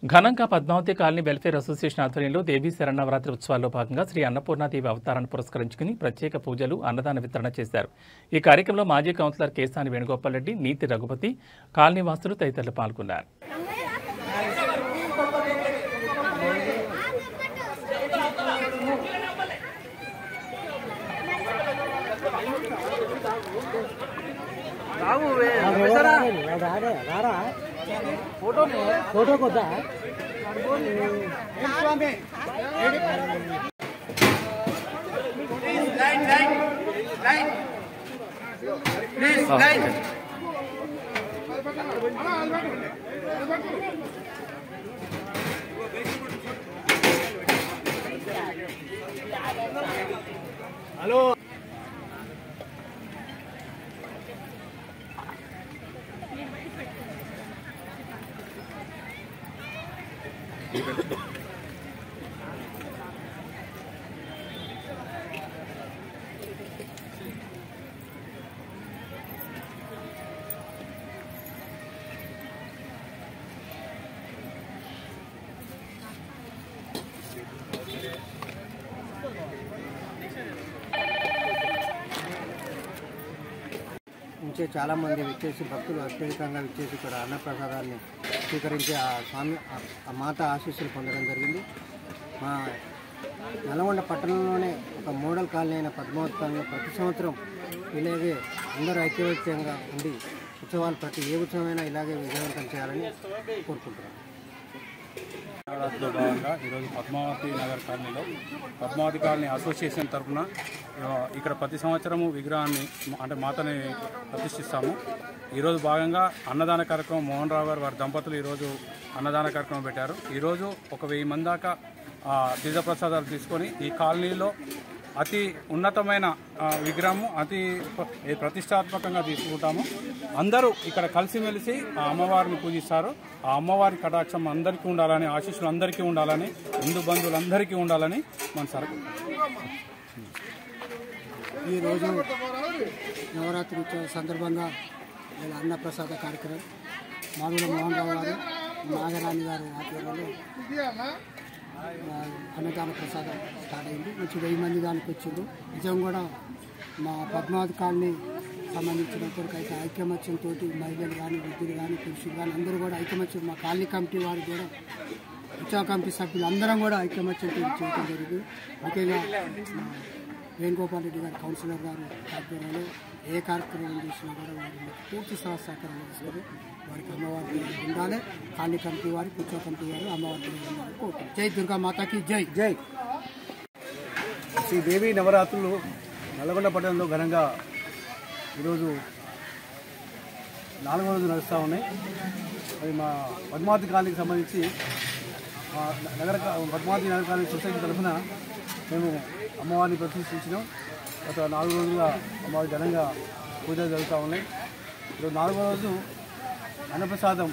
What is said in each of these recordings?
ఘనంగా Padmavati colony welfare association ఆధ్వర్యంలో దేవీ శరన్నవరాత్రి ఉత్సవాల్లో భాగంగా శ్రీ అన్నపూర్ణాదేవి అవతారాన్ని పురస్కరించుకుని ప్రత్యేక పూజలు అన్నదాన వితరణ చేశారు. ఈ కార్యక్రమంలో మాజీ కౌన్సిలర్ కేసాని వేణుగోపాల్ రెడ్డి, నీతి రఘుపతి, కాలనీ వాసులు తదితరులు పాల్గొన్నారు. फोटो को हेलो నుంచి చాలా మంది విచ్చేసి భక్తులు అత్యధికంగా విచ్చేసి ఇక్కడ అన్నప్రసాదాన్ని స్వీకరించి ఆ స్వామి ఆ మాత ఆశీస్సులు పొందడం జరిగింది. మా నల్గొండ పట్టణంలోనే ఒక మోడల్ కాలనీ అయిన పద్మావతి కాలనీలో ప్రతి సంవత్సరం ఇలాగే అందరూ ఐక్యవేత్యంగా ఉండి ఉత్సవాలు ఏ ఉత్సవమైనా ఇలాగే విజయవంతం చేయాలని కోరుకుంటున్నాను. నవరాత్రిలో భాగంగా ఈరోజు పద్మావతి నగర్ కాలనీలో పద్మావతి కాలనీ అసోసియేషన్ తరఫున ఇక్కడ ప్రతి సంవత్సరము విగ్రహాన్ని అంటే మాతని ప్రతిష్ఠిస్తాము. ఈరోజు భాగంగా అన్నదాన కార్యక్రమం మోహన్ రావు గారు వారి దంపతులు ఈరోజు అన్నదాన కార్యక్రమం పెట్టారు. ఈరోజు ఒక 1000 మంది దాకా తీర్థప్రసాదాలు తీసుకొని ఈ కాలనీలో అతి ఉన్నతమైన విగ్రహము అతి ప్రతిష్టాత్మకంగా తీసుకుంటాము. అందరూ ఇక్కడ కలిసిమెలిసి ఆ అమ్మవారిని పూజిస్తారు. ఆ అమ్మవారి కటాక్షం అందరికీ ఉండాలని, ఆశీస్సులు అందరికీ ఉండాలని, హిందూ బంధువులందరికీ ఉండాలని మన సరకు. ఈరోజు నవరాత్రి ఉత్సవ సందర్భంగా అన్నప్రసాద కార్యక్రమం మాధుల మోహన్ రావు గారు, నాగరాణి గారు ఆధ్వర్యంలో అన్నదాన ప్రసాదం స్టార్ట్ అయింది. మంచి 1000 మంది దానికి వచ్చింది. నిజం కూడా మా పద్మావతి కాలనీ సంబంధించినంతవరకు అయితే ఐకమత్యంతో మహిళలు కానీ, వృద్ధులు కానీ, పురుషులు కానీ అందరూ కూడా ఐకమత్యం, మా కాలనీ కమిటీ వారు కూడా, ఉత్సవ కమిటీ సభ్యులు అందరం కూడా ఐకమత్యంతో చేయడం జరిగింది. ముఖ్యంగా వేణుగోపాల్ రెడ్డి గారు కౌన్సిలర్ గారు ఆధ్వర్యంలో ఏ కార్యక్రమం చేసినా కూడా వారిని పూర్తి సహకారం తీసుకొని వారికి అమ్మవారి ఉండాలి. కాలనీ కమిటీ వారి, ఉత్సవ కమిటీ వారు అమ్మవారి కోరుకుంటారు. జై దుర్గా మాతాకి జై జై. శ్రీ దేవి నవరాత్రులు నల్గొండ పట్టణంలో ఘనంగా ఈరోజు 4వ రోజు నడుస్తూ ఉన్నాయి. అది మా పద్మావతి కాలనీకి సంబంధించి పద్మావతి నగర కాలనీ సొసైటీ తరఫున మేము అమ్మవారిని ప్రతిష్ఠించినాం. గత 4 రోజులుగా అమ్మవారి ఘనంగా పూజలు జరుగుతూ ఉన్నాయి. ఈరోజు 4వ రోజు అన్నప్రసాదం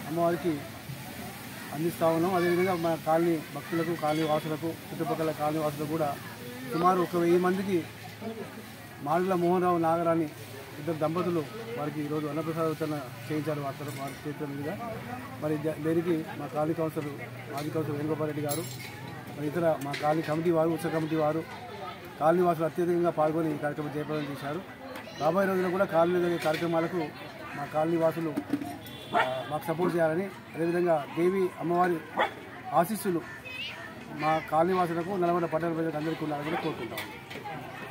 అమ్మవారికి అందిస్తూ ఉన్నాం. అదేవిధంగా మన కాలనీ భక్తులకు, కాలనీ వాసులకు, చుట్టుపక్కల కాలనీ వాసులకు కూడా సుమారు ఒక 1000 మందికి మాడుల మోహన్ రావు, నాగరాణి ఇద్దరు దంపతులు వారికి ఈరోజు అన్నప్రసాద వితరణ చేయించారు వారి చేతుల మీదుగా. మరి దీనికి మా కాలనీ కౌన్సిలర్, మాజీ కౌన్సిలర్ వేణుగోపాల్ రెడ్డి గారు, మరి ఇతర మా కాలనీ కమిటీ వారు, ఉత్సవ కమిటీ వారు, కాలనీ వాసులు అత్యధికంగా పాల్గొని ఈ కార్యక్రమం జయప్రదం చేశారు. రాబోయే రోజుల్లో కూడా కాలనీ జరిగే కార్యక్రమాలకు మా కాలనీ వాసులు మాకు సపోర్ట్ చేయాలని, అదేవిధంగా దేవి అమ్మవారి ఆశీస్సులు మా కాలనీ వాసులకు, నల్గొండ పట్టణ ప్రజలకు అందరికీ ఉండాలని కోరుకుంటాము.